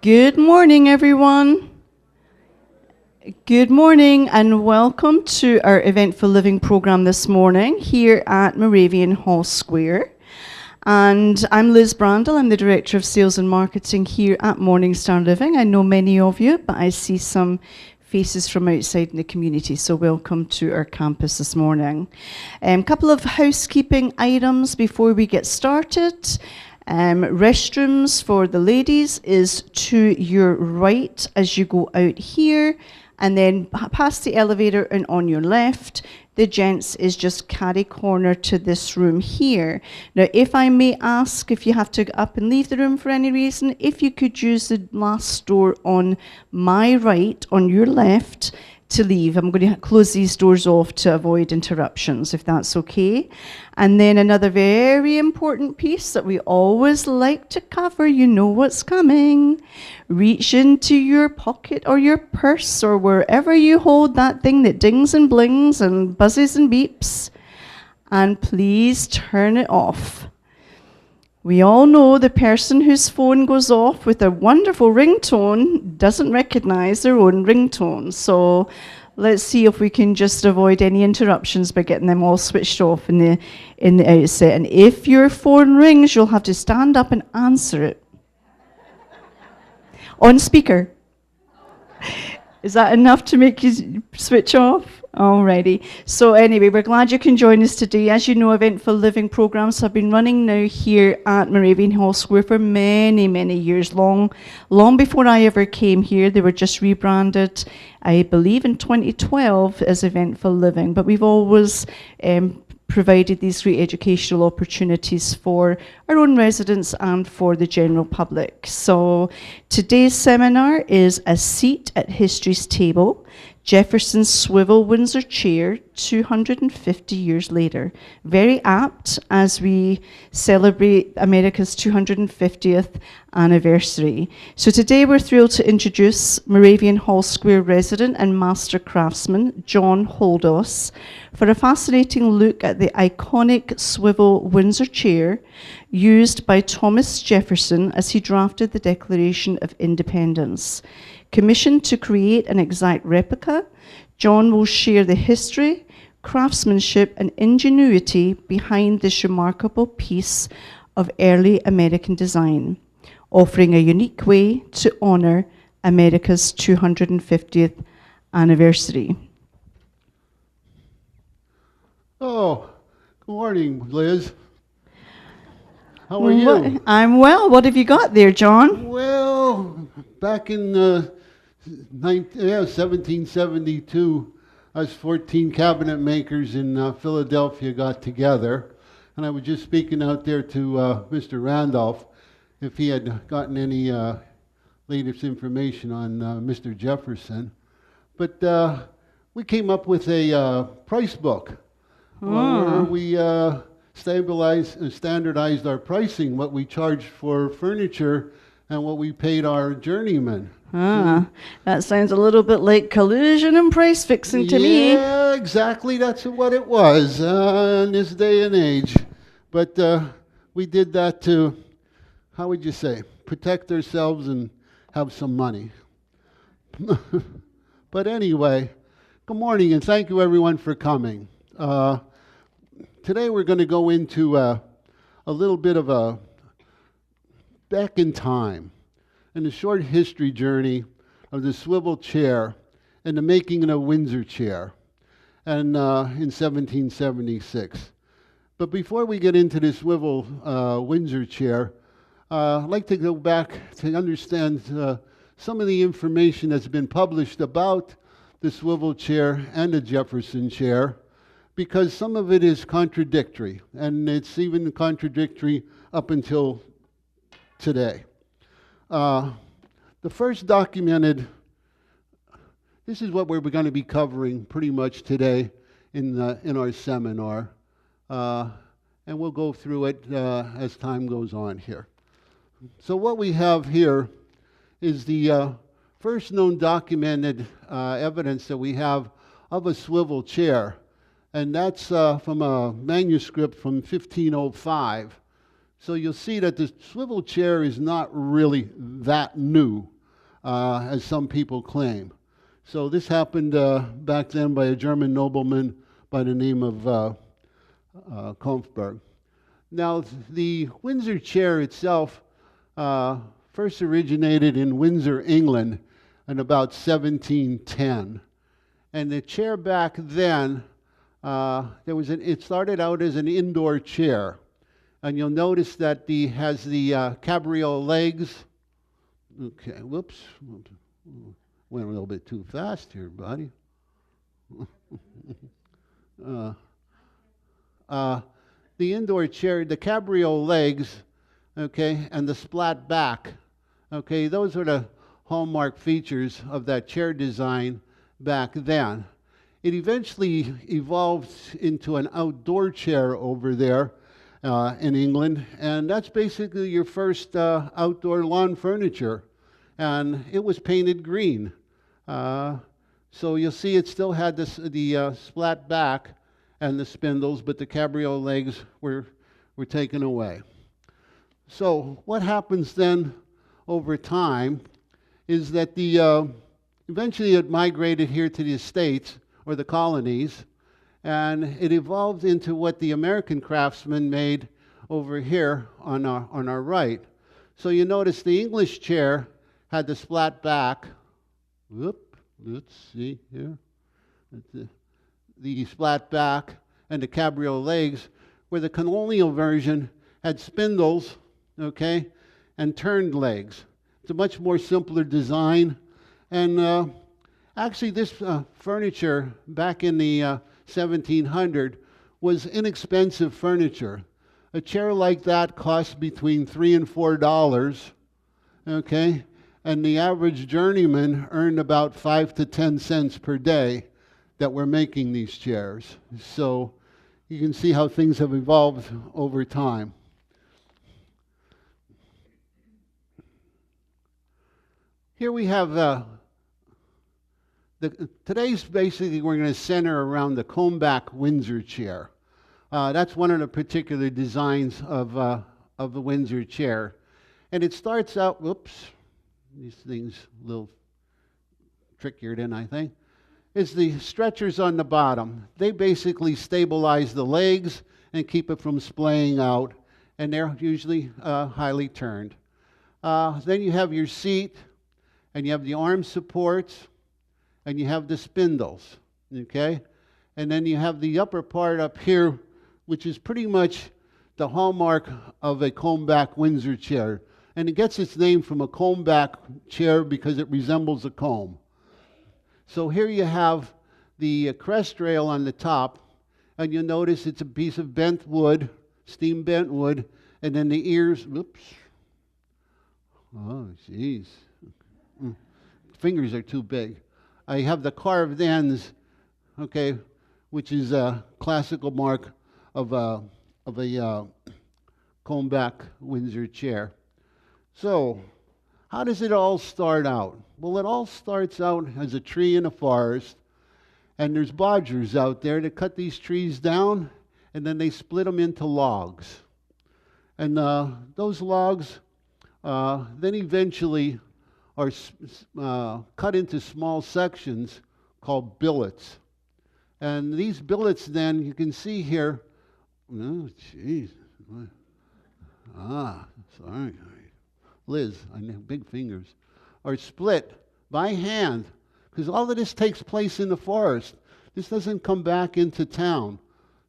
Good morning, everyone. Good morning and welcome to our Eventful Living program this morning here at Moravian Hall Square. And I'm Liz Brandel, I'm the Director of Sales and Marketing here at Morningstar Living. I know many of you, but I see some faces from outside in the community, so welcome to our campus this morning. A couple of housekeeping items before we get started. Restrooms for the ladies is to your right as you go out here, and then past the elevator and on your left. The gents is just caddy corner to this room here. Now, if I may ask, if you have to get up and leave the room for any reason, if you could use the last door on my right, on your left, to leave. I'm going to close these doors off to avoid interruptions, if that's okay. And then another very important piece that we always like to cover, you know what's coming. Reach into your pocket or your purse or wherever you hold that thing that dings and blings and buzzes and beeps, and please turn it off. We all know the person whose phone goes off with a wonderful ringtone doesn't recognize their own ringtone. So let's see if we can just avoid any interruptions by getting them all switched off in the outset. And if your phone rings, you'll have to stand up and answer it. On speaker. Is that enough to make you switch off? Alrighty. So anyway, we're glad you can join us today. As you know, Eventful Living programs have been running now here at Moravian Hall Square for many, many years. Long before I ever came here. They were just rebranded, I believe, in 2012 as Eventful Living. But we've always provided these great educational opportunities for our own residents and for the general public. So today's seminar is A Seat at History's Table, Jefferson's Swivel Windsor Chair 250 years later. Very apt as we celebrate America's 250th anniversary. So today we're thrilled to introduce Moravian Hall Square resident and master craftsman John Holdos for a fascinating look at the iconic swivel Windsor chair used by Thomas Jefferson as he drafted the Declaration of Independence. Commissioned to create an exact replica, John will share the history, craftsmanship, and ingenuity behind this remarkable piece of early American design, offering a unique way to honor America's 250th anniversary. Oh, good morning, Liz. How are you? I'm well. What have you got there, John? Well, back in 1772, us 14 cabinet makers in Philadelphia got together, and I was just speaking out there to Mr. Randolph if he had gotten any latest information on Mr. Jefferson. But we came up with a price book where we standardized our pricing, what we charged for furniture and what we paid our journeymen. That sounds a little bit like collusion and price fixing to me. Yeah, exactly. That's what it was in this day and age. But we did that to, how would you say, protect ourselves and have some money. But anyway, good morning and thank you everyone for coming. Today we're going to go into a little bit of a back in time and a short history journey of the swivel chair and the making of a Windsor chair and in 1776. But before we get into the swivel Windsor chair, I'd like to go back to understand some of the information that's been published about the swivel chair and the Jefferson chair, because some of it is contradictory, and it's even contradictory up until today. The first documented, this is what we're going to be covering pretty much today in our seminar, and we'll go through it as time goes on here. So what we have here is the first known documented evidence that we have of a swivel chair, and that's from a manuscript from 1505. So you'll see that the swivel chair is not really that new. as some people claim. So this happened back then by a German nobleman by the name of Kronberg. Now, the Windsor chair itself first originated in Windsor, England in about 1710. And the chair back then, it started out as an indoor chair. And you'll notice that it has the cabriole legs. Okay, whoops. Went a little bit too fast here, buddy. The indoor chair, the cabriole legs, okay, and the splat back, okay, those are the hallmark features of that chair design back then. It eventually evolved into an outdoor chair over there in England, and that's basically your first outdoor lawn furniture, and it was painted green. So you'll see it still had the splat back and the spindles, but the cabriole legs were taken away. So what happens then over time is that eventually it migrated here to the States or the colonies, and it evolved into what the American craftsmen made over here on our right. So you notice the English chair had the splat back. Whoop, let's see here. The splat back and the cabriole legs, where the colonial version had spindles, okay, and turned legs. It's a much more simpler design. And actually this furniture back in the 1700 was inexpensive furniture. A chair like that cost between $3 and $4, okay, and the average journeyman earned about 5 to 10 cents per day that we're making these chairs. So you can see how things have evolved over time. Here we have today's basically we're going to center around the comb-back Windsor chair. That's one of the particular designs of the Windsor chair. And it starts out, whoops, these things a little trickier than I think, is the stretchers on the bottom. They basically stabilize the legs and keep it from splaying out, and they're usually highly turned. Then you have your seat, and you have the arm supports, and you have the spindles, okay? And then you have the upper part up here, which is pretty much the hallmark of a comb-back Windsor chair. And it gets its name from a comb-back chair because it resembles a comb. So here you have the crest rail on the top, and you'll notice it's a piece of bent wood, steam bent wood, and then the ears, whoops. Oh, jeez. Fingers are too big. I have the carved ends, okay, which is a classical mark of a comb-back Windsor chair. So, how does it all start out? Well, it all starts out as a tree in a forest, and there's bodgers out there that cut these trees down, and then they split them into logs. And those logs then eventually are cut into small sections called billets. And these billets then, you can see here, oh, jeez. Sorry. Liz, I have big fingers, are split by hand, because all of this takes place in the forest. This doesn't come back into town.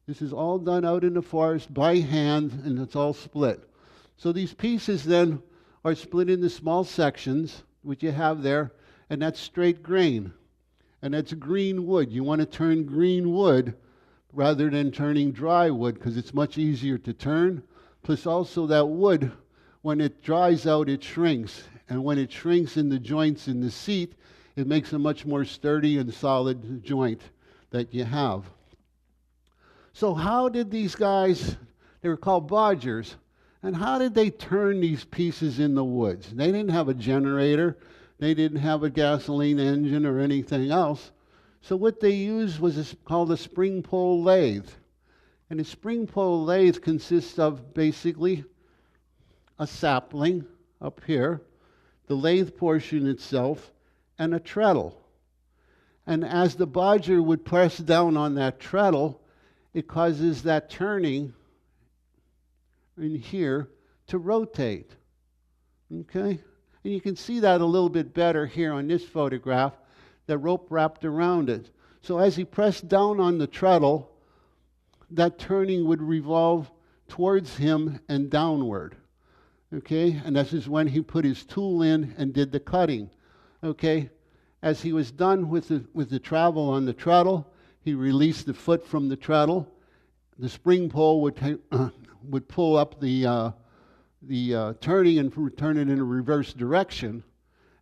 This is all done out in the forest by hand, and it's all split. So these pieces then are split into small sections, which you have there, and that's straight grain. And that's green wood. You want to turn green wood rather than turning dry wood, because it's much easier to turn. Plus also that wood, when it dries out, it shrinks. And when it shrinks in the joints in the seat, it makes a much more sturdy and solid joint that you have. So how did these guys, they were called bodgers, and how did they turn these pieces in the woods? They didn't have a generator. They didn't have a gasoline engine or anything else. So what they used was called a spring pole lathe. And a spring pole lathe consists of basically a sapling up here the lathe portion itself, and a treadle. And as the bodger would press down on that treadle, it causes that turning in here to rotate. Okay? And you can see that a little bit better here on this photograph, the rope wrapped around it. So as he pressed down on the treadle, that turning would revolve towards him and downward. Okay? And this is when he put his tool in and did the cutting. Okay? As he was done with the travel on the treadle, he released the foot from the treadle. The spring pole would pull up the turning and turn it in a reverse direction,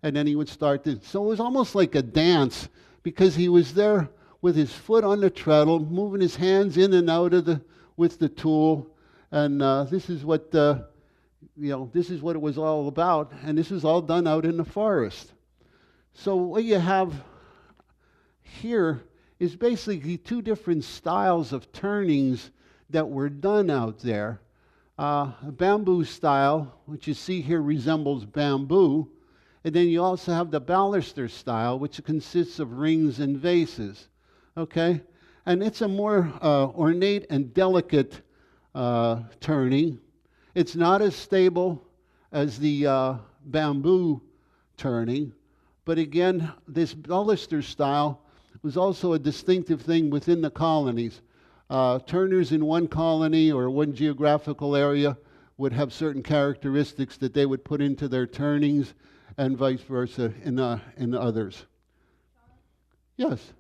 and then he would start to. So it was almost like a dance, because he was there with his foot on the treadle, moving his hands in and out of with the tool, and this is what this is what it was all about, and this was all done out in the forest. So what you have here is basically two different styles of turnings that were done out there. A bamboo style, which you see here resembles bamboo, and then you also have the baluster style, which consists of rings and vases. Okay? And it's a more ornate and delicate turning. It's not as stable as the bamboo turning, but again, this baluster style was also a distinctive thing within the colonies. Turners in one colony or one geographical area would have certain characteristics that they would put into their turnings, and vice versa in others. Yes?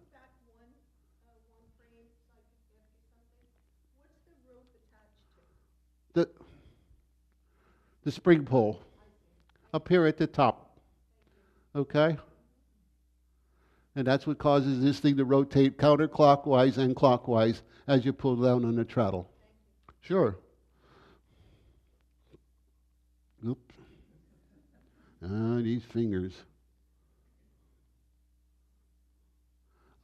The spring pole up here at the top. Okay? And that's what causes this thing to rotate counterclockwise and clockwise as you pull down on the treadle. Sure. Oops. These fingers.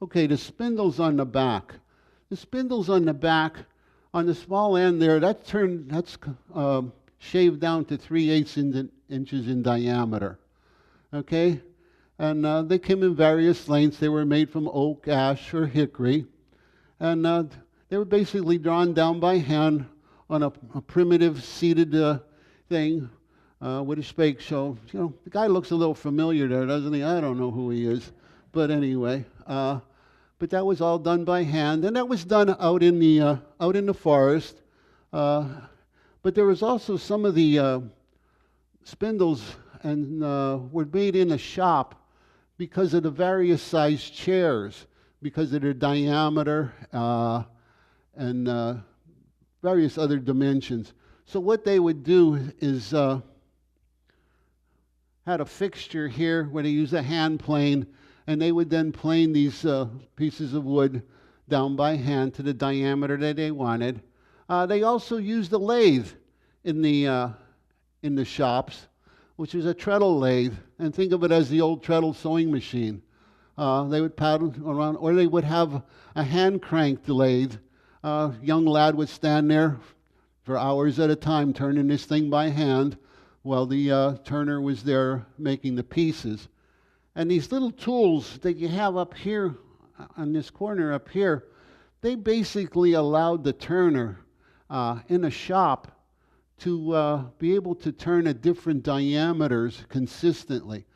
Okay, the spindles on the back. The spindles on the back, on the small end there, that's shaved down to 3/8 inches in diameter. Okay? And they came in various lengths. They were made from oak, ash, or hickory. And they were basically drawn down by hand on a primitive seated thing with a spake. So, the guy looks a little familiar there, doesn't he? I don't know who he is. But anyway, but that was all done by hand. And that was done out in the forest. But there was also some of the spindles and were made in a shop because of the various sized chairs, because of their diameter and various other dimensions. So what they would do is had a fixture here where they use a hand plane, and they would then plane these pieces of wood down by hand to the diameter that they wanted. They also used a lathe in the shops, which is a treadle lathe, and think of it as the old treadle sewing machine. They would paddle around, or they would have a hand-cranked lathe. A young lad would stand there for hours at a time turning this thing by hand while the turner was there making the pieces. And these little tools that you have up here, on this corner up here, they basically allowed the turner in a shop to be able to turn at different diameters consistently.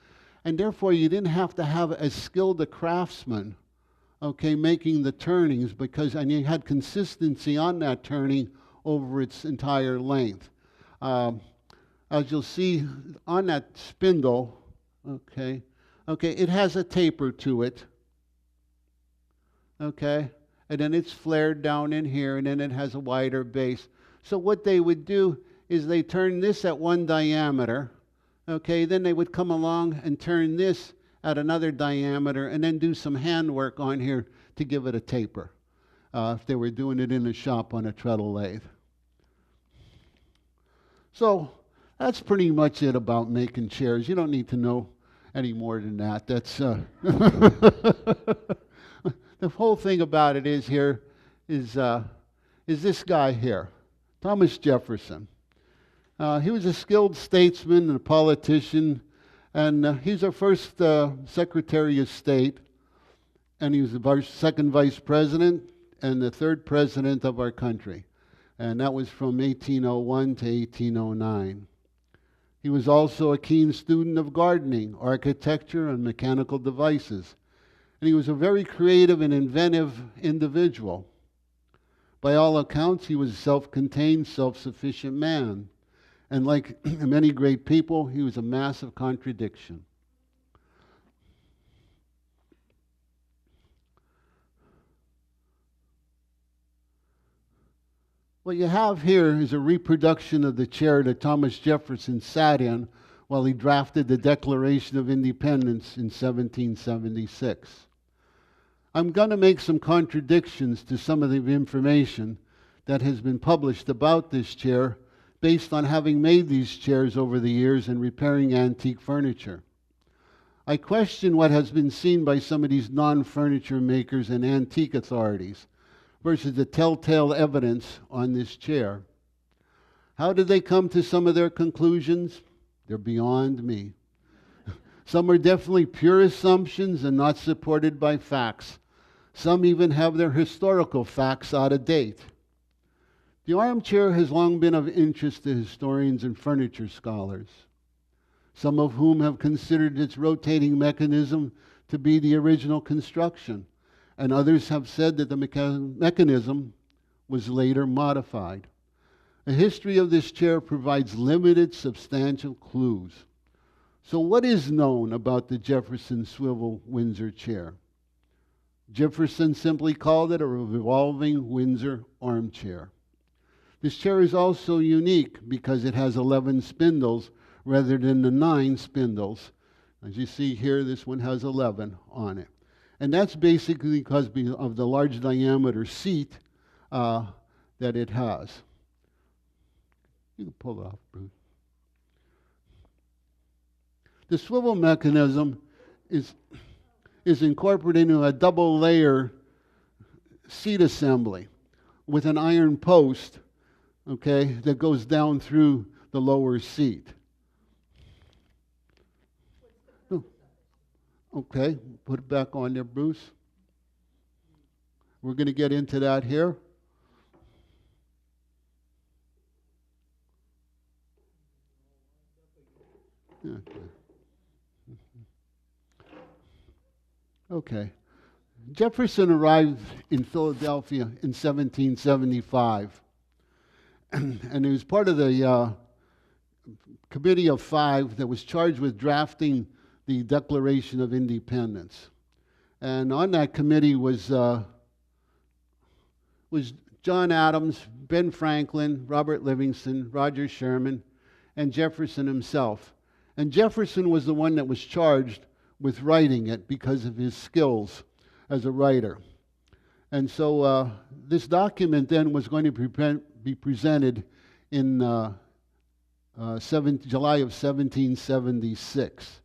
And therefore, you didn't have to have as skilled a craftsman, okay, making the turnings, and you had consistency on that turning over its entire length. As you'll see on that spindle, okay, it has a taper to it, okay, and then it's flared down in here, and then it has a wider base. So what they would do is they turn this at one diameter, okay, then they would come along and turn this at another diameter and then do some handwork on here to give it a taper if they were doing it in a shop on a treadle lathe. So that's pretty much it about making chairs. You don't need to know any more than that. That's the whole thing about it is this guy here, Thomas Jefferson. He was a skilled statesman and a politician, And he's our first Secretary of State, and he was the second Vice President and the third President of our country. And that was from 1801 to 1809. He was also a keen student of gardening, architecture, and mechanical devices. And he was a very creative and inventive individual. By all accounts, he was a self-contained, self-sufficient man. And like many great people, he was a massive contradiction. What you have here is a reproduction of the chair that Thomas Jefferson sat in while he drafted the Declaration of Independence in 1776. I'm going to make some contradictions to some of the information that has been published about this chair based on having made these chairs over the years and repairing antique furniture. I question what has been seen by some of these non-furniture makers and antique authorities versus the telltale evidence on this chair. How did they come to some of their conclusions? They're beyond me. Some are definitely pure assumptions and not supported by facts. Some even have their historical facts out of date. The armchair has long been of interest to historians and furniture scholars, some of whom have considered its rotating mechanism to be the original construction, and others have said that the mechanism was later modified. A history of this chair provides limited substantial clues. So what is known about the Jefferson Swivel Windsor chair? Jefferson simply called it a revolving Windsor armchair. This chair is also unique because it has 11 spindles rather than the 9 spindles. As you see here, this one has 11 on it. And that's basically because of the large diameter seat that it has. You can pull it off, Bruce. The swivel mechanism is incorporated into a double layer seat assembly with an iron post, okay, that goes down through the lower seat. Okay, put it back on there, Bruce. We're going to get into that here. Okay. Jefferson arrived in Philadelphia in 1775, and he was part of the Committee of Five that was charged with drafting the Declaration of Independence. And on that committee was John Adams, Ben Franklin, Robert Livingston, Roger Sherman, and Jefferson himself. And Jefferson was the one that was charged with writing it because of his skills as a writer. And so this document then was going to be presented in July of 1776.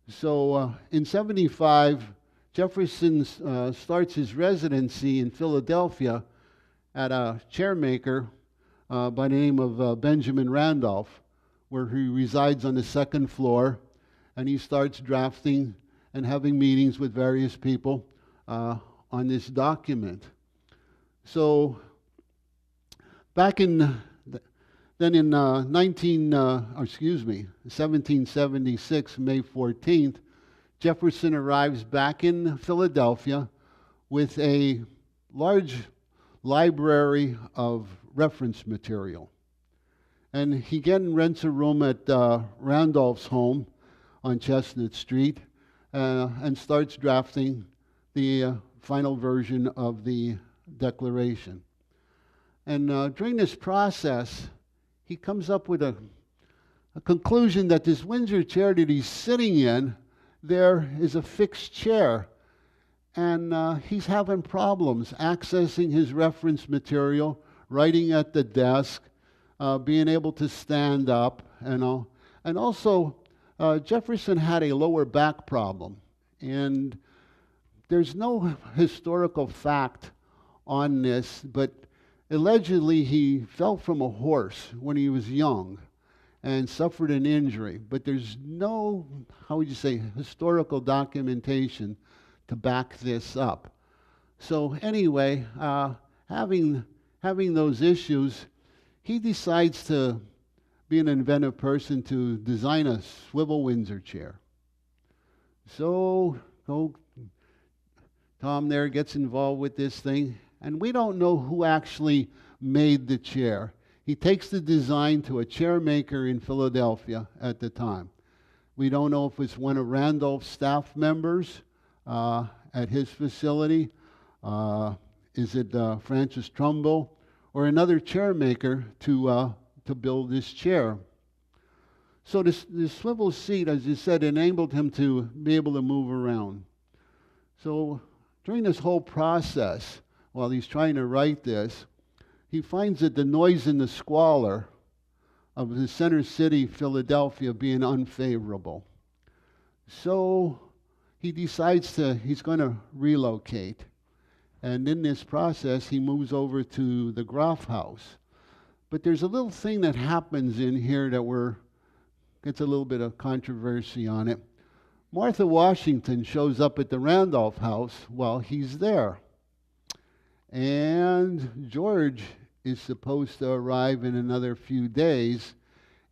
So in 75, Jefferson starts his residency in Philadelphia at a chairmaker by the name of Benjamin Randolph, where he resides on the second floor, and he starts drafting and having meetings with various people on this document. So back in 1776, May 14th, Jefferson arrives back in Philadelphia with a large library of reference material. And he again rents a room at Randolph's home on Chestnut Street and starts drafting the final version of the Declaration. And during this process, he comes up with a conclusion that this Windsor chair that he's sitting in, there is a fixed chair. And he's having problems accessing his reference material, writing at the desk, being able to stand up, and also Jefferson had a lower back problem. And there's no historical fact on this, but allegedly he fell from a horse when he was young, and suffered an injury, but there's no, how would you say, historical documentation to back this up. So anyway, having those issues, he decides to be an inventive person to design a swivel Windsor chair. So Tom there gets involved with this thing, and we don't know who actually made the chair. He takes the design to a chair maker in Philadelphia at the time. We don't know if it's one of Randolph's staff members at his facility. Is it Francis Trumbull or another chair maker to build this chair? So this swivel seat, as you said, enabled him to be able to move around. So during this whole process, while he's trying to write this, he finds that the noise and the squalor of the center city, Philadelphia, being unfavorable. So he decides he's going to relocate. And in this process, he moves over to the Groff House. But there's a little thing that happens in here that gets a little bit of controversy on it. Martha Washington shows up at the Randolph House while he's there. And George is supposed to arrive in another few days,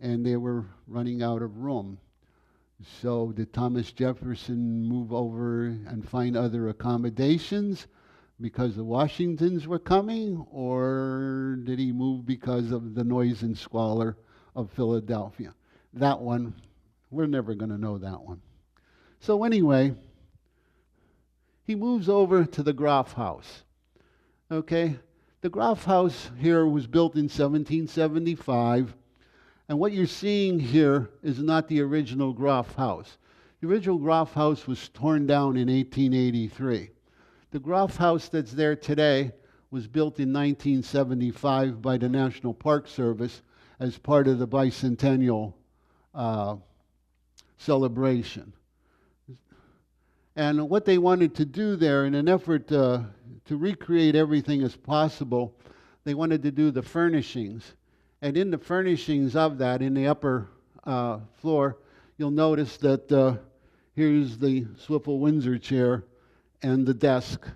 and they were running out of room. So did Thomas Jefferson move over and find other accommodations because the Washingtons were coming, or did he move because of the noise and squalor of Philadelphia? That one, we're never going to know that one. So anyway, he moves over to the Groff House. Okay, the Groff House here was built in 1775, and what you're seeing here is not the original Groff House. The original Groff House was torn down in 1883. The Groff House that's there today was built in 1975 by the National Park Service as part of the bicentennial celebration. And what they wanted to do there, in an effort to recreate everything as possible, they wanted to do the furnishings. And in the furnishings of that, in the upper floor, you'll notice that here's the swivel Windsor chair and the desk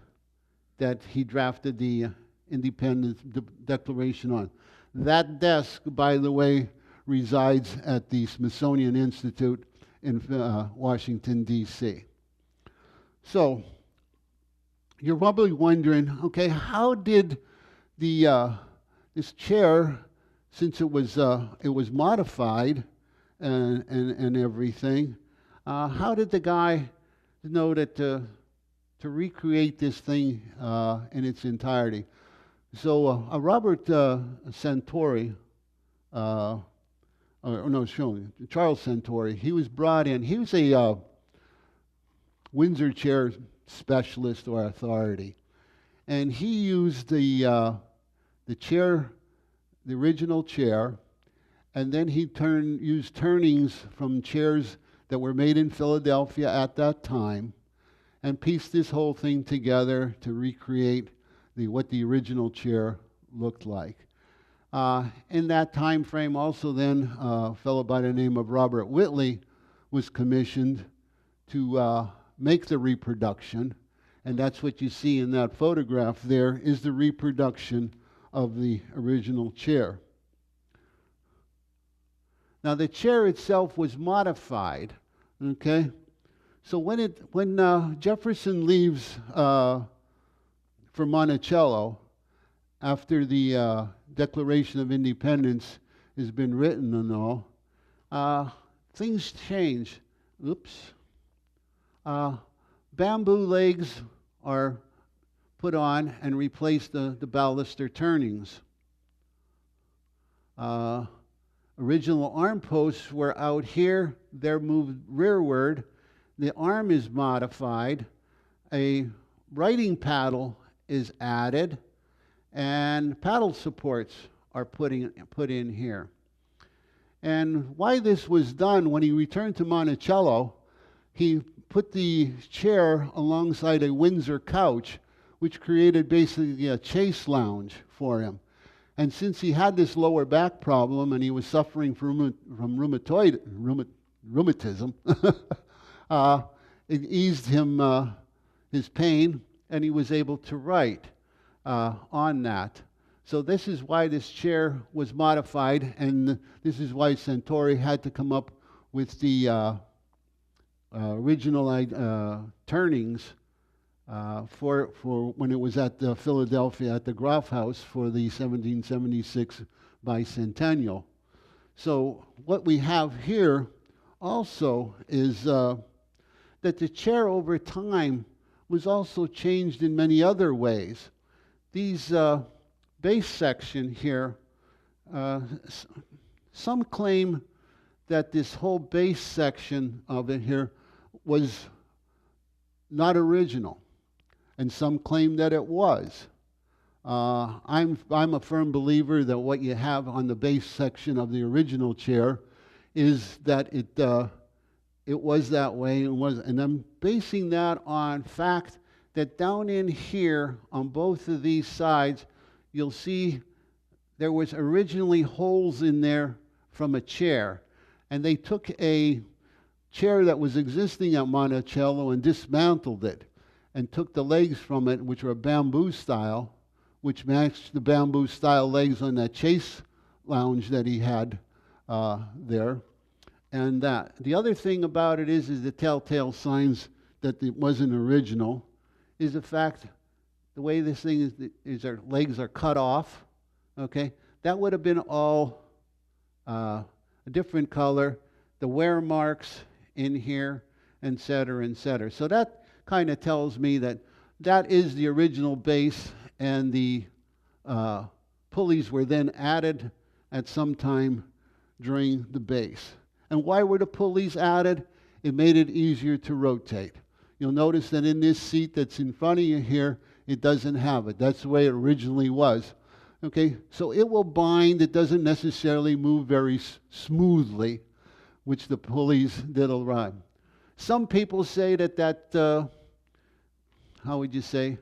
that he drafted the Independence Declaration on. That desk, by the way, resides at the Smithsonian Institute in Washington, D.C. So, you're probably wondering, okay, how did this chair, since it was modified and everything, how did the guy know that to recreate this thing in its entirety? So Robert Santori, Charles Santori, he was brought in. He was a Windsor chair specialist or authority, and he used the chair, the original chair, and then he used turnings from chairs that were made in Philadelphia at that time, and pieced this whole thing together to recreate what the original chair looked like. In that time frame, also then, a fellow by the name of Robert Whitley was commissioned to make the reproduction, and that's what you see in that photograph there, is the reproduction of the original chair. Now the chair itself was modified, okay? So when Jefferson leaves for Monticello, after the Declaration of Independence has been written and all, things change. Oops. Bamboo legs are put on and replace the baluster turnings. Original arm posts were out here. They're moved rearward. The arm is modified. A writing paddle is added, and paddle supports are put in here. And why this was done, when he returned to Monticello, he put the chair alongside a Windsor couch, which created basically a chase lounge for him. And since he had this lower back problem and he was suffering from rheumatism, it eased him his pain, and he was able to write on that. So this is why this chair was modified, and this is why Centauri had to come up with the original turnings for when it was at Philadelphia at the Groff House for the 1776 bicentennial. So what we have here also is that the chair over time was also changed in many other ways. These base section here, some claim that this whole base section of it here was not original, and some claim that it was. I'm a firm believer that what you have on the base section of the original chair is that it was that way, and I'm basing that on fact that down in here on both of these sides, you'll see there was originally holes in there from a chair, and they took a chair that was existing at Monticello and dismantled it and took the legs from it, which were bamboo style, which matched the bamboo style legs on that chase lounge that he had there. And that. The other thing about it is the telltale signs that it wasn't original is the fact the way this thing is our legs are cut off, okay? That would have been all a different color, the wear marks in here, et cetera, et cetera. So that kind of tells me that that is the original base, and the pulleys were then added at some time during the base. And why were the pulleys added? It made it easier to rotate. You'll notice that in this seat that's in front of you here, it doesn't have it. That's the way it originally was. Okay, so it will bind. It doesn't necessarily move very smoothly, which the pulleys did arrive. Some people say that how would you say,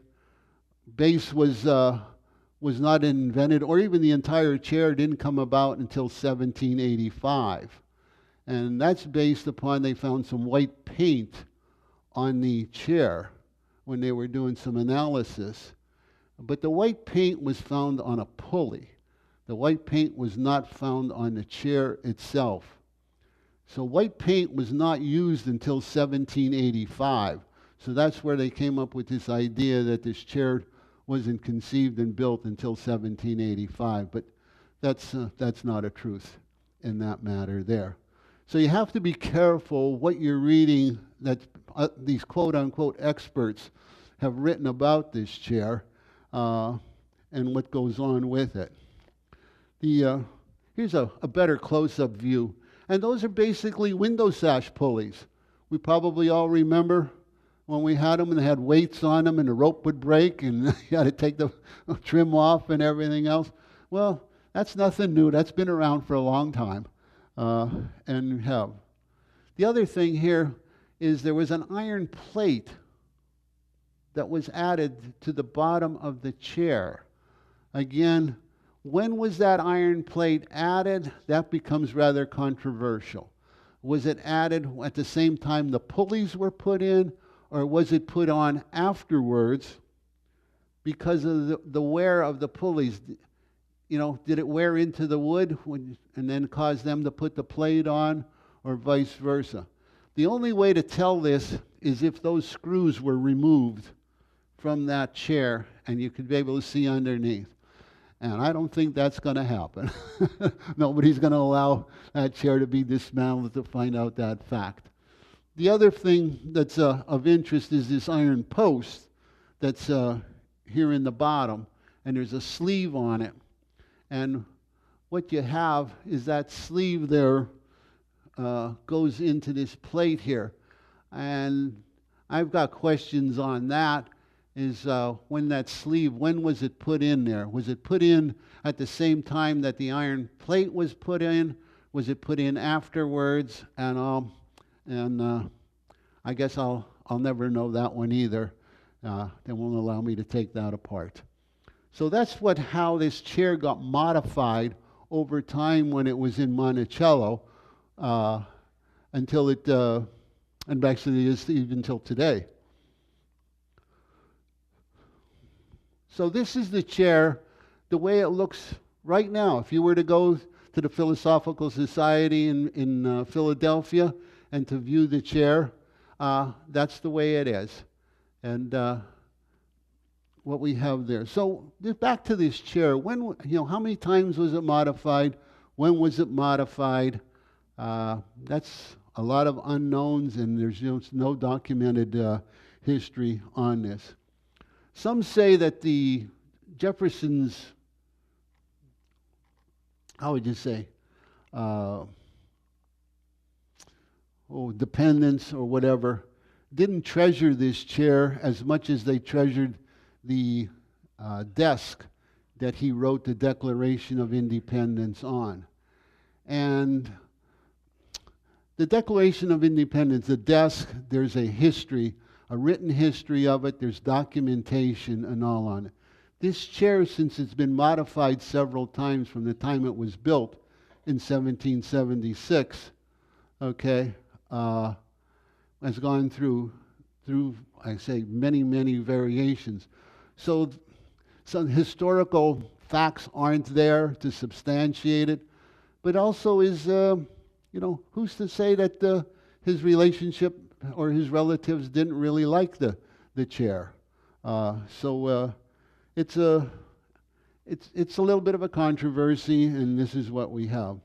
base was not invented, or even the entire chair didn't come about until 1785. And that's based upon they found some white paint on the chair when they were doing some analysis. But the white paint was found on a pulley. The white paint was not found on the chair itself. So white paint was not used until 1785. So that's where they came up with this idea that this chair wasn't conceived and built until 1785. But that's not a truth in that matter there. So you have to be careful what you're reading that these quote-unquote experts have written about this chair and what goes on with it. Here's a better close-up view. And those are basically window sash pulleys. We probably all remember when we had them and they had weights on them and the rope would break and you had to take the trim off and everything else. Well, that's nothing new. That's been around for a long time. And have. The other thing here is there was an iron plate that was added to the bottom of the chair. Again, when was that iron plate added? That becomes rather controversial. Was it added at the same time the pulleys were put in, or was it put on afterwards because of the wear of the pulleys? You know, did it wear into the wood and then cause them to put the plate on, or vice versa? The only way to tell this is if those screws were removed from that chair and you could be able to see underneath. And I don't think that's going to happen. Nobody's going to allow that chair to be dismantled to find out that fact. The other thing that's of interest is this iron post that's here in the bottom, and there's a sleeve on it. And what you have is that sleeve there goes into this plate here. And I've got questions on that, is when that sleeve, when was it put in there? Was it put in at the same time that the iron plate was put in? Was it put in afterwards? And I guess I'll never know that one either. They won't allow me to take that apart. So that's how this chair got modified over time when it was in Monticello, until it, and actually is even until today. So this is the chair, the way it looks right now. If you were to go to the Philosophical Society in Philadelphia and to view the chair, that's the way it is. And what we have there. So back to this chair. When, how many times was it modified? When was it modified? That's a lot of unknowns, and there's no documented history on this. Some say that the Jefferson's, how would you say, dependents or whatever, didn't treasure this chair as much as they treasured the desk that he wrote the Declaration of Independence on. And the Declaration of Independence, the desk, there's a history, a written history of it, there's documentation and all on it. This chair, since it's been modified several times from the time it was built in 1776, okay, has gone through, I say, many, many variations. So some historical facts aren't there to substantiate it, but also is, who's to say that his relationship or his relatives didn't really like the chair? So it's a little bit of a controversy, and this is what we have.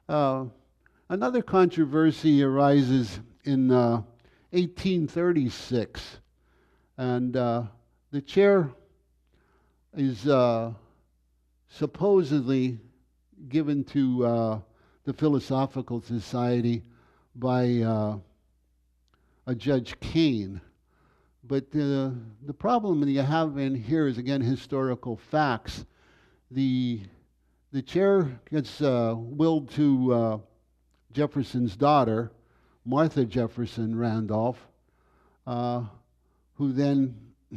Another controversy arises in 1836, and the chair is supposedly given to the Philosophical Society by a Judge Kane. But the problem that you have in here is, again, historical facts. The chair gets willed to Jefferson's daughter, Martha Jefferson Randolph, who then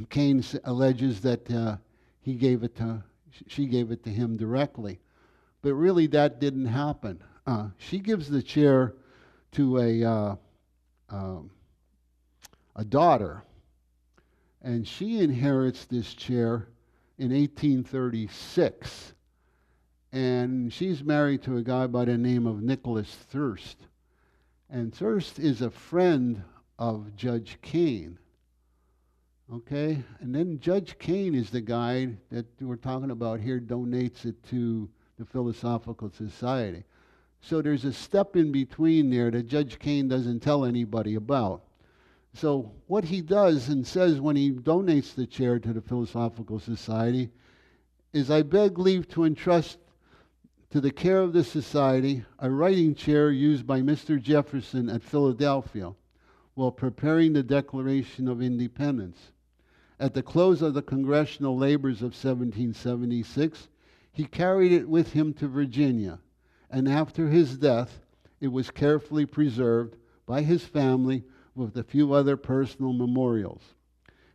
Kane alleges that she gave it to him directly. But really that didn't happen. She gives the chair to a daughter, and she inherits this chair in 1836. And she's married to a guy by the name of Nicholas Thirst. And Thirst is a friend of Judge Kane. Okay? And then Judge Kane is the guy that we're talking about here, donates it to the Philosophical Society. So there's a step in between there that Judge Kane doesn't tell anybody about. So what he does and says when he donates the chair to the Philosophical Society is, I beg leave to entrust to the care of the Society a writing chair used by Mr. Jefferson at Philadelphia while preparing the Declaration of Independence. At the close of the congressional labors of 1776, he carried it with him to Virginia, and after his death, it was carefully preserved by his family with a few other personal memorials.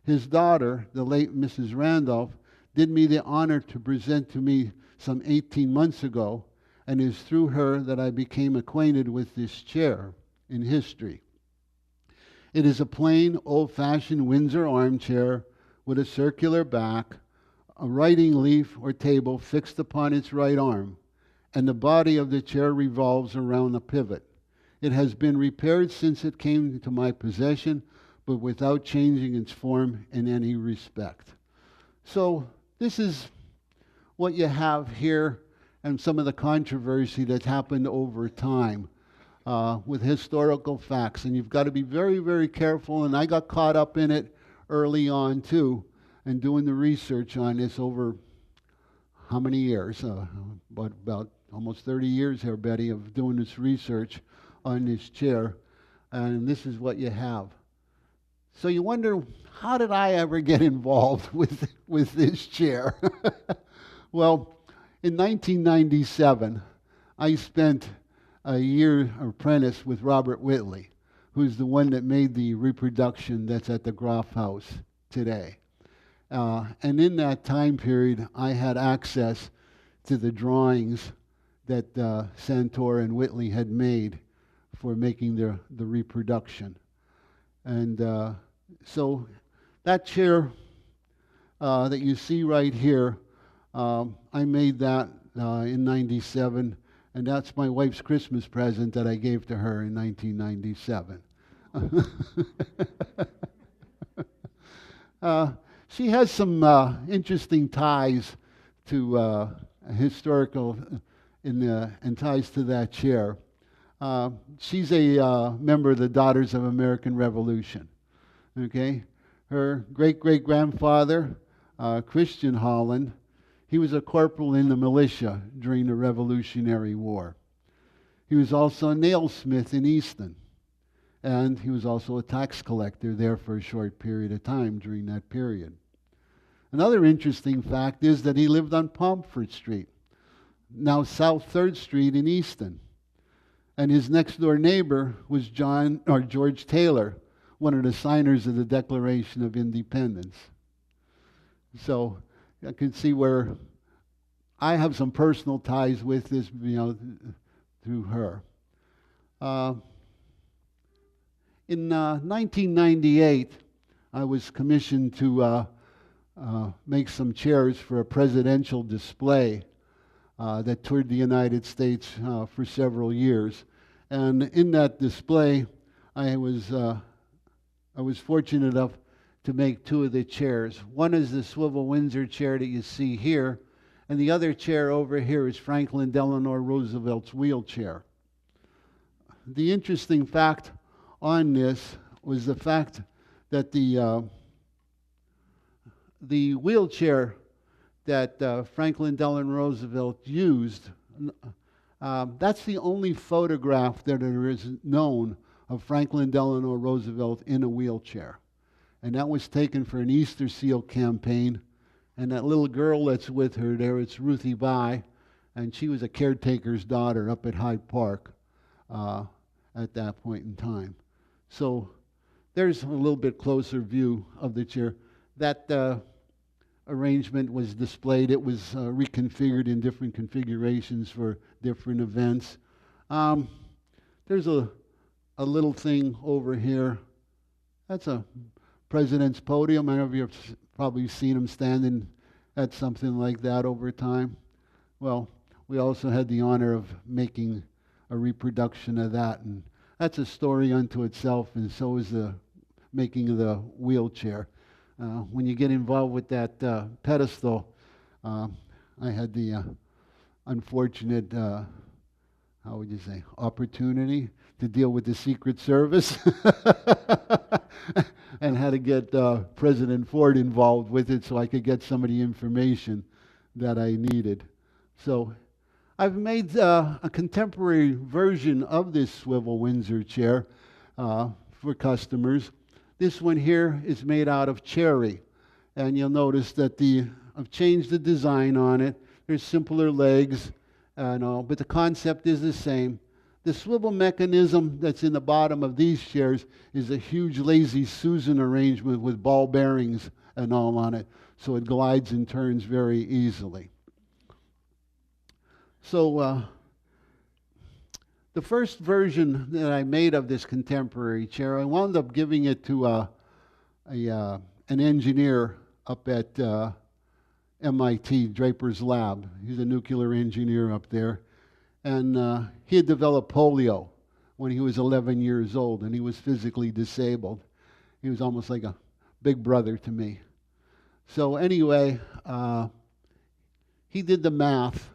His daughter, the late Mrs. Randolph, did me the honor to present to me some 18 months ago, and it is through her that I became acquainted with this chair in history. It is a plain, old-fashioned Windsor armchair with a circular back, a writing leaf or table fixed upon its right arm, and the body of the chair revolves around a pivot. It has been repaired since it came into my possession, but without changing its form in any respect. So this is what you have here, and some of the controversy that's happened over time with historical facts. And you've got to be very, very careful, and I got caught up in it early on too, and doing the research on this over how many years? About almost 30 years here, Betty, of doing this research on this chair, and this is what you have. So you wonder, how did I ever get involved with this chair? Well, in 1997, I spent a year apprentice with Robert Whitley, who's the one that made the reproduction that's at the Groff House today. And in that time period, I had access to the drawings that Santor and Whitley had made for making the reproduction. And so that chair that you see right here, I made that in 97, and that's my wife's Christmas present that I gave to her in 1997. She has some interesting ties to historical and ties to that chair. She's a member of the Daughters of American Revolution. Okay, her great-great-grandfather, Christian Holland, he was a corporal in the militia during the Revolutionary War. He was also a nailsmith in Easton, and he was also a tax collector there for a short period of time during that period. Another interesting fact is that he lived on Pomfret Street, now South 3rd Street in Easton. And his next door neighbor was George Taylor, one of the signers of the Declaration of Independence. So I can see where I have some personal ties with this, through her. In 1998, I was commissioned to make some chairs for a presidential display that toured the United States for several years. And in that display, I was fortunate enough to make two of the chairs. One is the Swivel Windsor chair that you see here, and the other chair over here is Franklin Delano Roosevelt's wheelchair. The interesting fact on this was the fact that the wheelchair that Franklin Delano Roosevelt used, that's the only photograph that there is known of Franklin Delano Roosevelt in a wheelchair. And that was taken for an Easter Seal campaign. And that little girl that's with her there, it's Ruthie Bai, and she was a caretaker's daughter up at Hyde Park at that point in time. So there's a little bit closer view of the chair. That arrangement was displayed. It was reconfigured in different configurations for different events. There's a little thing over here. That's a president's podium. I know you've probably seen him standing at something like that over time. Well, we also had the honor of making a reproduction of that, and that's a story unto itself, and so is the making of the wheelchair. When you get involved with that pedestal, I had the unfortunate, how would you say, opportunity to deal with the Secret Service and had to get President Ford involved with it so I could get some of the information that I needed. So I've made a contemporary version of this Swivel Windsor chair for customers. This one here is made out of cherry, and you'll notice that I've changed the design on it. There's simpler legs and all, but the concept is the same. The swivel mechanism that's in the bottom of these chairs is a huge Lazy Susan arrangement with ball bearings and all on it, so it glides and turns very easily. So the first version that I made of this contemporary chair, I wound up giving it to an engineer up at MIT, Draper's Lab. He's a nuclear engineer up there. And he had developed polio when he was 11 years old, and he was physically disabled. He was almost like a big brother to me. So anyway, he did the math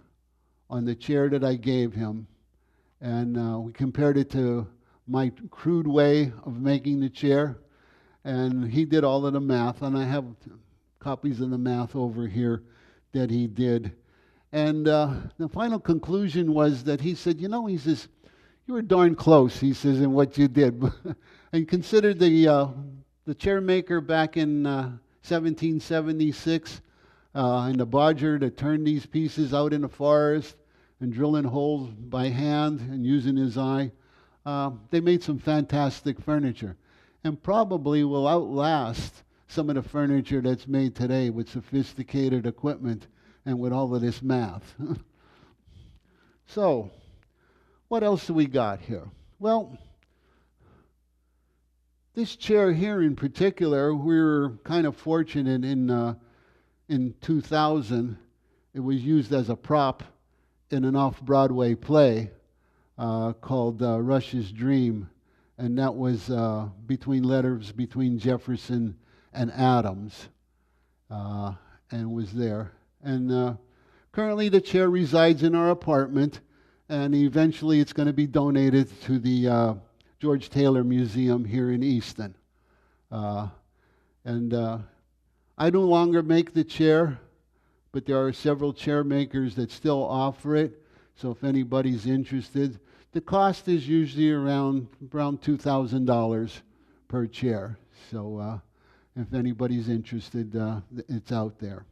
on the chair that I gave him, and we compared it to my crude way of making the chair, and he did all of the math, and I have copies of the math over here that he did. And the final conclusion was that he said, he says, you were darn close, he says, in what you did. And considered the chair maker back in 1776 and the bodger that turned these pieces out in the forest and drilling holes by hand and using his eye. They made some fantastic furniture and probably will outlast some of the furniture that's made today with sophisticated equipment and with all of this math. So, what else do we got here? Well, this chair here in particular, we were kind of fortunate in 2000. It was used as a prop in an off-Broadway play called Rush's Dream, and that was between Jefferson and Adams, and was there. And currently the chair resides in our apartment, and eventually it's going to be donated to the George Taylor Museum here in Easton. I no longer make the chair, but there are several chair makers that still offer it. So if anybody's interested, the cost is usually around $2,000 per chair. So if anybody's interested, it's out there.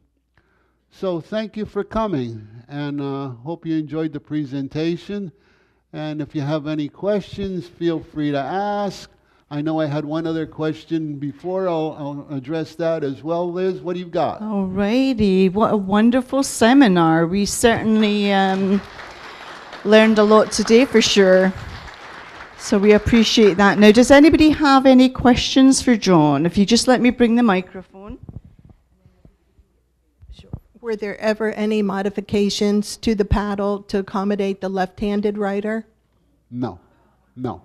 So thank you for coming, and hope you enjoyed the presentation. And if you have any questions, feel free to ask. I know I had one other question before. I'll address that as well. Liz, what do you got? All righty. What a wonderful seminar. We certainly learned a lot today for sure. So we appreciate that. Now, does anybody have any questions for John? If you just let me bring the microphone. Were there ever any modifications to the paddle to accommodate the left-handed rider? No. Not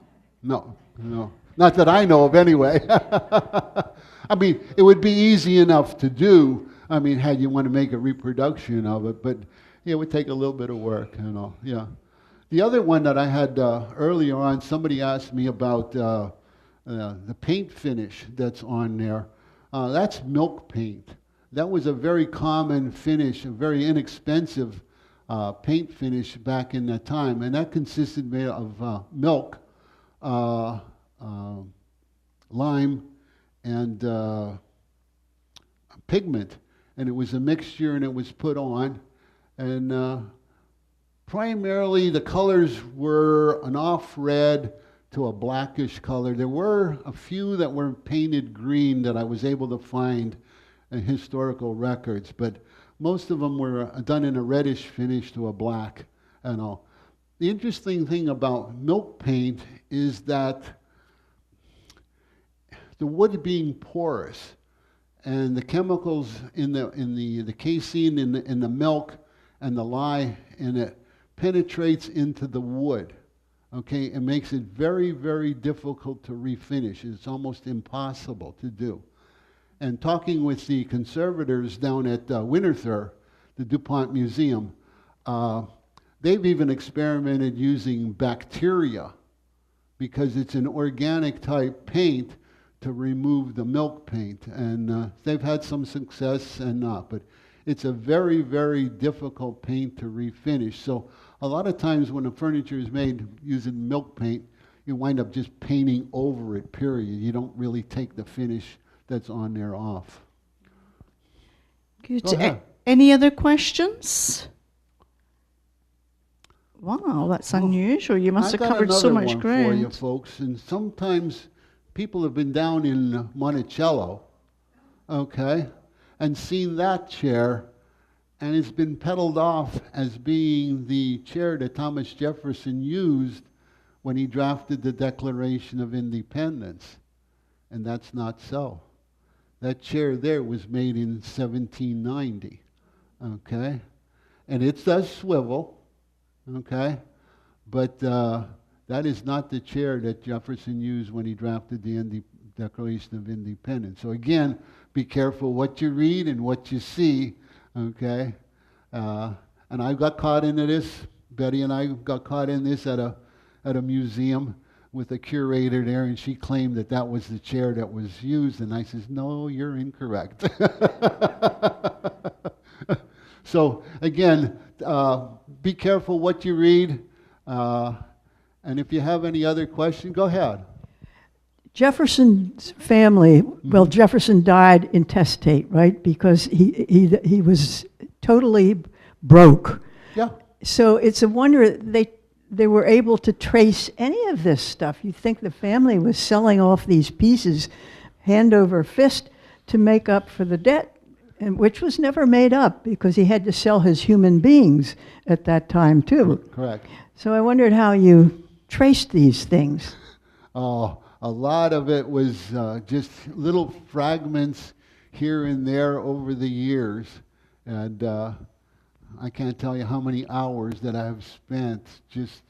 that I know of anyway. I mean, it would be easy enough to do, had you want to make a reproduction of it, but it would take a little bit of work, yeah. The other one that I had earlier on, somebody asked me about the paint finish that's on there. That's milk paint. That was a very common finish, a very inexpensive paint finish back in that time, and that consisted of milk, lime, and pigment, and it was a mixture, and it was put on, and primarily the colors were an off-red to a blackish color. There were a few that were painted green that I was able to find in historical records, but most of them were done in a reddish finish to a black and all. The interesting thing about milk paint is that the wood being porous and the chemicals in the casein in the milk and the lye in it penetrates into the wood. Okay, it makes it very, very difficult to refinish. It's almost impossible to do. And talking with the conservators down at Winterthur, the DuPont Museum, they've even experimented using bacteria because it's an organic type paint to remove the milk paint. And they've had some success and not, but it's a very, very difficult paint to refinish. So a lot of times when the furniture is made using milk paint, you wind up just painting over it, period. You don't really take the finish that's on there off. Good. Any other questions? Wow, that's unusual. You must have covered so much ground. For you folks, and sometimes people have been down in Monticello, okay, and seen that chair, and it's been peddled off as being the chair that Thomas Jefferson used when he drafted the Declaration of Independence, and that's not so. That chair there was made in 1790, okay? And it does swivel, okay? But that is not the chair that Jefferson used when he drafted the Declaration of Independence. So again, be careful what you read and what you see, okay? And I got caught into this. Betty and I got caught in this at a museum with a curator there, and she claimed that that was the chair that was used, and I says, no, you're incorrect. So again, be careful what you read, and if you have any other question, go ahead. Jefferson's family, well, Jefferson died intestate, right? Because he was totally broke. Yeah. So it's a wonder they were able to trace any of this stuff. You think the family was selling off these pieces hand over fist to make up for the debt, and which was never made up because he had to sell his human beings at that time too. Correct. So I wondered how you traced these things. Oh, a lot of it was just little fragments here and there over the years. And I can't tell you how many hours that I've spent just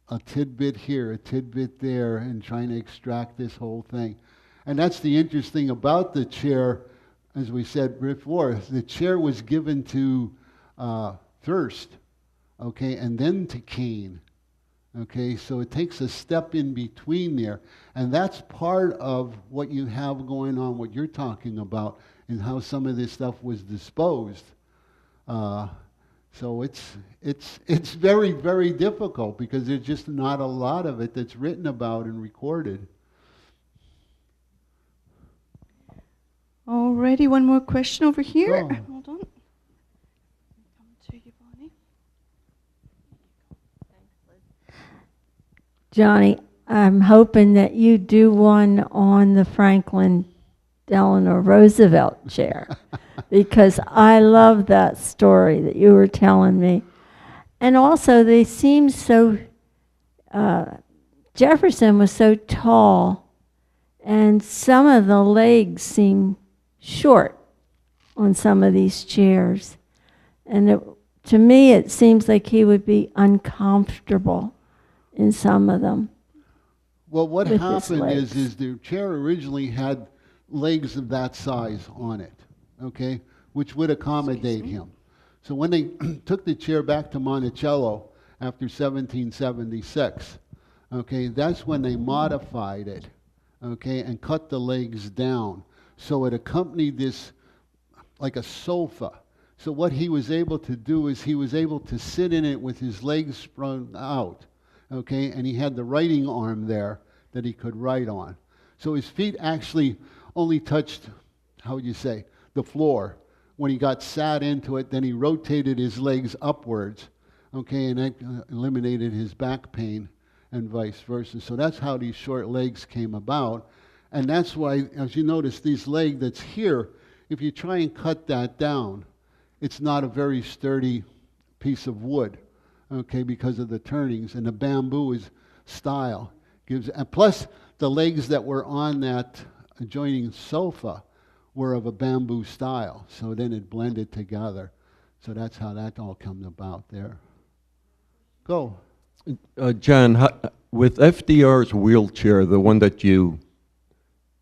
a tidbit here, a tidbit there, and trying to extract this whole thing. And that's the interesting about the chair, as we said before. The chair was given to Thirst, okay, and then to Cain. Okay, so it takes a step in between there. And that's part of what you have going on, what you're talking about, and how some of this stuff was disposed. So it's very, very difficult because there's just not a lot of it that's written about and recorded. Alrighty, one more question over here. Oh. Hold on. Come to you, Bonnie. Johnny, I'm hoping that you do one on the Franklin Delano Roosevelt chair because I love that story that you were telling me. And also, they seem so, Jefferson was so tall, and some of the legs seem short on some of these chairs. And to me, it seems like he would be uncomfortable in some of them. Well, what with his happened legs. is the chair originally had legs of that size on it, okay, which would accommodate him. So when they took the chair back to Monticello after 1776, okay, that's when they modified it, okay, and cut the legs down. So it accompanied this like a sofa. So what he was able to do is he was able to sit in it with his legs sprung out, okay, and he had the writing arm there that he could write on. So his feet actually only touched, how would you say, the floor. When he got sat into it, then he rotated his legs upwards, okay, and that eliminated his back pain and vice versa. So that's how these short legs came about. And that's why, as you notice, this leg that's here, if you try and cut that down, it's not a very sturdy piece of wood, okay, because of the turnings. And the bamboo is style. And plus, the legs that were on that adjoining sofa were of a bamboo style. So then it blended together. So that's how that all comes about there. Go. John, with FDR's wheelchair, the one that you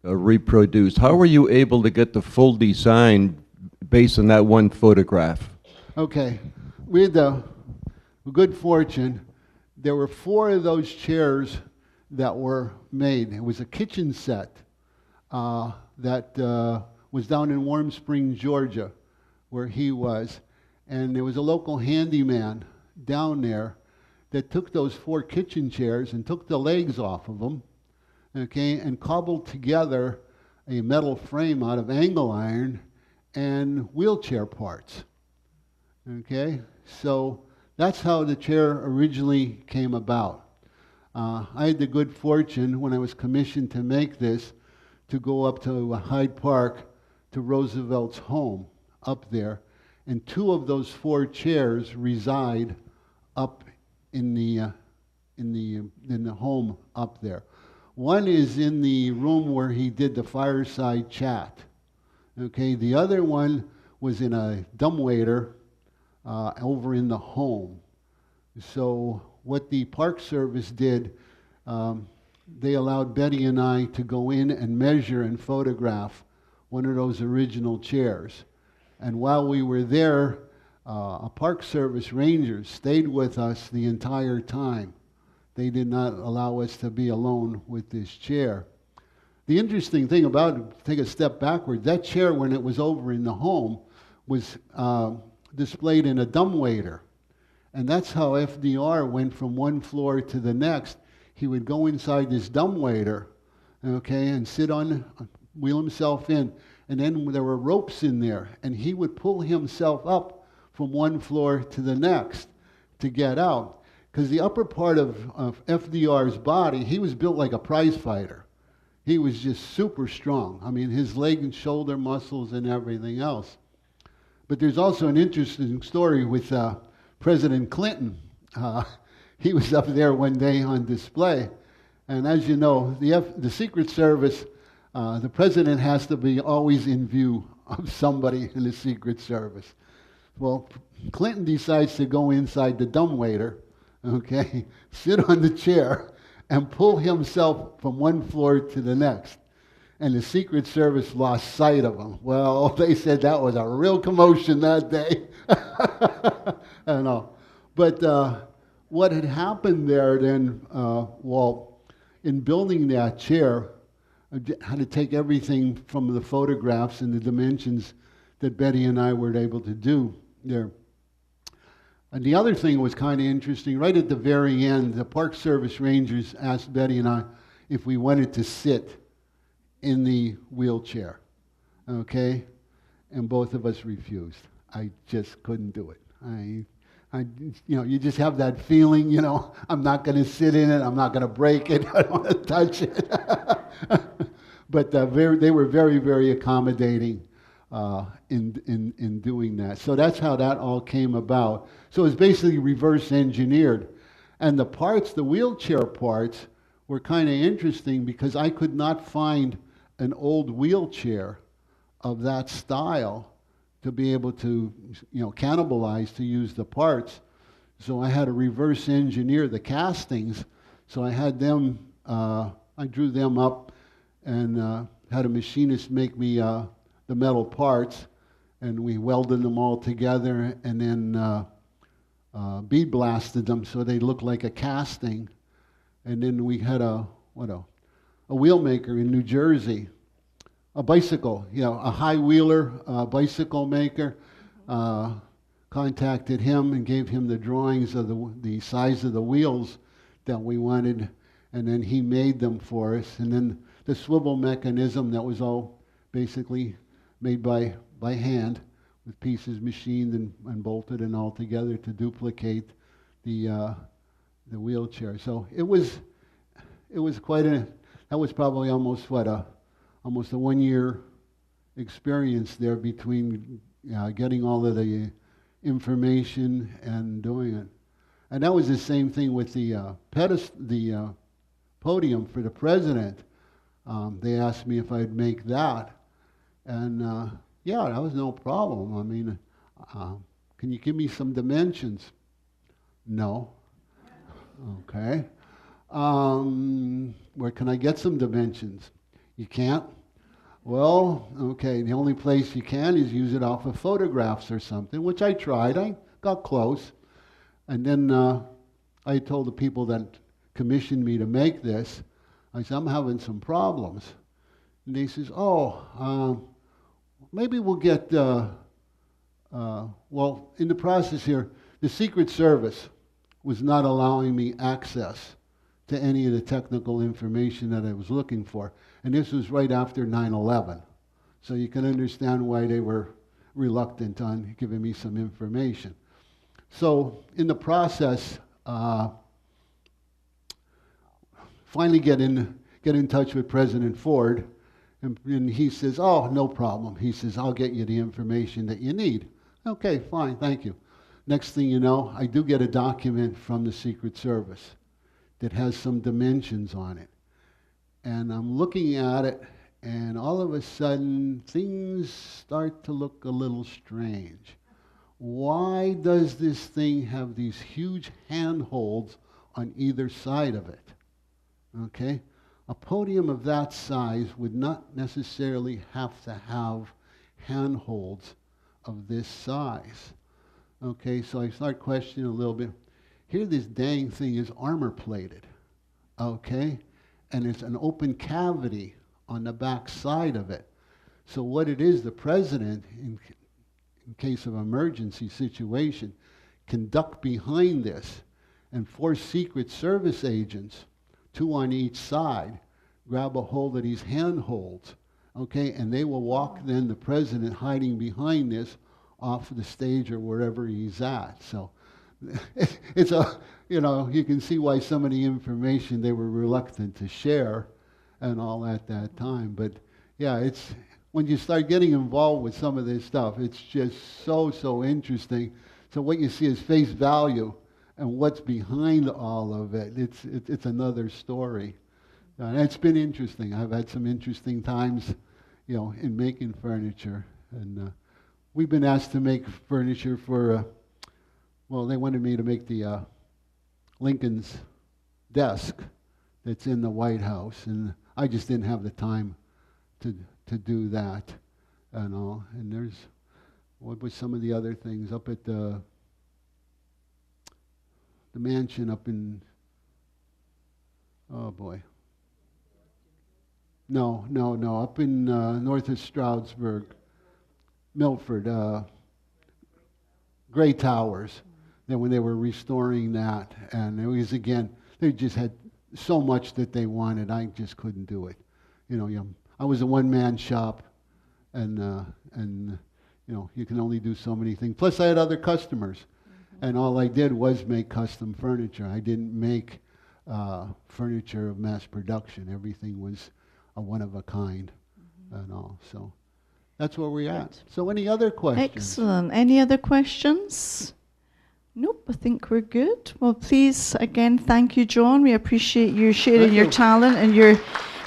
reproduced, how were you able to get the full design based on that one photograph? Okay. We had the good fortune. There were 4 of those chairs that were made. It was a kitchen set that was down in Warm Springs, Georgia, where he was. And there was a local handyman down there that took those 4 kitchen chairs and took the legs off of them, okay, and cobbled together a metal frame out of angle iron and wheelchair parts. Okay, so that's how the chair originally came about. I had the good fortune, when I was commissioned to make this, to go up to Hyde Park to Roosevelt's home up there, and 2 of those 4 chairs reside up in the home up there. One is in the room where he did the fireside chat. Okay, the other one was in a dumbwaiter over in the home. So what the Park Service did, they allowed Betty and I to go in and measure and photograph one of those original chairs. And while we were there, a Park Service ranger stayed with us the entire time. They did not allow us to be alone with this chair. The interesting thing about it, take a step backward, that chair, when it was over in the home, was displayed in a dumbwaiter. And that's how FDR went from one floor to the next. He would go inside this dumbwaiter, okay, and sit on, wheel himself in. And then there were ropes in there, and he would pull himself up from one floor to the next to get out. Because the upper part of FDR's body, he was built like a prize fighter. He was just super strong. I mean, his leg and shoulder muscles and everything else. But there's also an interesting story with President Clinton. He was up there one day on display. And as you know, the Secret Service, the president has to be always in view of somebody in the Secret Service. Well, Clinton decides to go inside the dumbwaiter, okay, sit on the chair, and pull himself from one floor to the next. And the Secret Service lost sight of him. Well, they said that was a real commotion that day. I know. But what had happened there then, in building that chair, I had to take everything from the photographs and the dimensions that Betty and I were able to do there. And the other thing was kind of interesting. Right at the very end, the Park Service rangers asked Betty and I if we wanted to sit in the wheelchair, okay? And both of us refused. I just couldn't do it. You just have that feeling, I'm not going to sit in it, I'm not going to break it, I don't want to touch it. But they were very, very accommodating in doing that. So that's how that all came about. So it's basically reverse engineered. And the parts, the wheelchair parts, were kind of interesting because I could not find an old wheelchair of that style to be able to, cannibalize to use the parts. So I had to reverse engineer the castings. So I had them, I drew them up and had a machinist make me the metal parts, and we welded them all together and then bead blasted them so they looked like a casting. And then we had a wheel maker in New Jersey, a bicycle, a high-wheeler bicycle maker, contacted him and gave him the drawings of the size of the wheels that we wanted, and then he made them for us. And then the swivel mechanism that was all basically made by hand with pieces machined and bolted and all together to duplicate the wheelchair. So it was quite that was probably almost a 1 year experience there between getting all of the information and doing it. And that was the same thing with the podium for the president. They asked me if I'd make that, and that was no problem. I mean, can you give me some dimensions? No. Okay. Where can I get some dimensions? You can't? Well, okay, the only place you can is use it off of photographs or something, which I tried. I got close. And then I told the people that commissioned me to make this, I said, I'm having some problems. And they says, maybe we'll get, in the process here, the Secret Service was not allowing me access to any of the technical information that I was looking for. And this was right after 9/11. So you can understand why they were reluctant on giving me some information. So in the process, finally get in touch with President Ford, and he says, no problem. He says, I'll get you the information that you need. Okay, fine, thank you. Next thing you know, I do get a document from the Secret Service that has some dimensions on it. And I'm looking at it, and all of a sudden, things start to look a little strange. Why does this thing have these huge handholds on either side of it? Okay? A podium of that size would not necessarily have to have handholds of this size. Okay, so I start questioning a little bit. Here this dang thing is armor plated, okay? And it's an open cavity on the back side of it. So what it is, the president, in case of emergency situation, can duck behind this, and 4 Secret Service agents, 2 on each side, grab a hold of these handholds, okay? And they will walk then the president hiding behind this off the stage or wherever he's at. So it's you can see why some of the information they were reluctant to share. and all at that time. But yeah, it's when you start getting involved with some of this stuff, it's just so interesting. So what you see is face value, and what's behind all of it, it's another story. And it's been interesting. I've had some interesting times, in making furniture. And we've been asked to make furniture for, they wanted me to make the Lincoln's desk that's in the White House, and I just didn't have the time to do that and all. And there's, what was some of the other things up at the mansion up in, oh boy. No, up in north of Stroudsburg, Milford, Gray Towers. Then when they were restoring that, and it was, again, they just had so much that they wanted, I just couldn't do it. I was a one-man shop, and you can only do so many things. Plus, I had other customers, and all I did was make custom furniture. I didn't make furniture of mass production. Everything was a one-of-a-kind and all. So that's where we're at. So any other questions? Excellent. Any other questions? Nope, I think we're good. Well, please, again, thank you, John. We appreciate you sharing your talent and your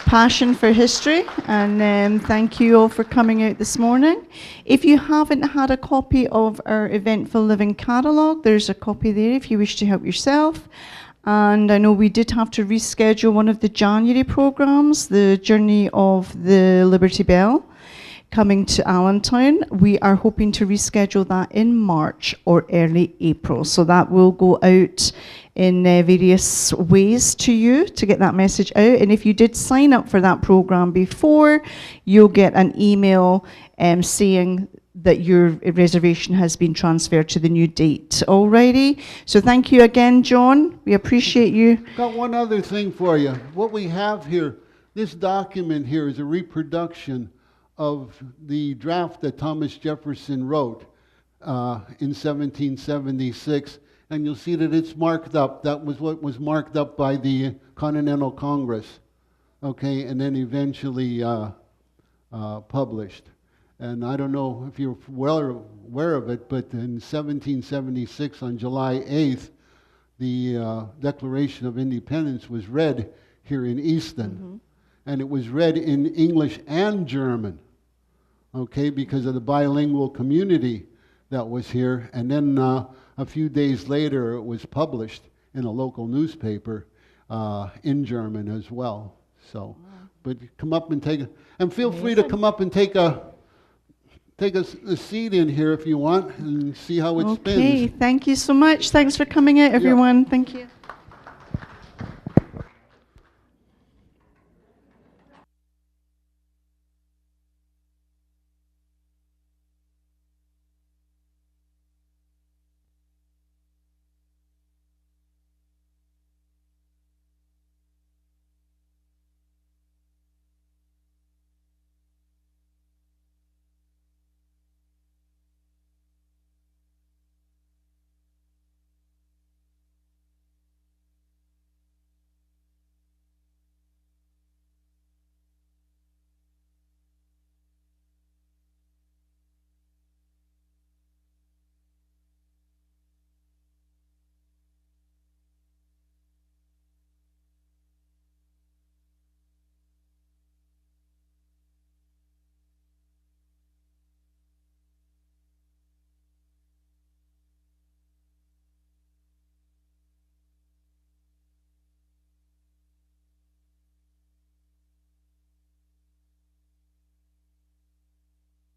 passion for history. And thank you all for coming out this morning. If you haven't had a copy of our Eventful Living catalogue, there's a copy there if you wish to help yourself. And I know we did have to reschedule one of the January programs, the Journey of the Liberty Bell, coming to Allentown. We are hoping to reschedule that in March or early April. So that will go out in various ways to you to get that message out. And if you did sign up for that program before, you'll get an email saying that your reservation has been transferred to the new date. Alrighty. So thank you again, John. We appreciate you. Got one other thing for you. What we have here, this document here is a reproduction of the draft that Thomas Jefferson wrote in 1776, and you'll see that it's marked up. That was what was marked up by the Continental Congress, okay, and then eventually published. And I don't know if you're well aware of it, but in 1776, on July 8th, the Declaration of Independence was read here in Easton, and it was read in English and German. Okay, because of the bilingual community that was here. And then a few days later, it was published in a local newspaper in German as well. So, but come up and take and feel free to come up and take a seat in here if you want and see how it spins. Okay, thank you so much. Thanks for coming out, everyone. Thank you.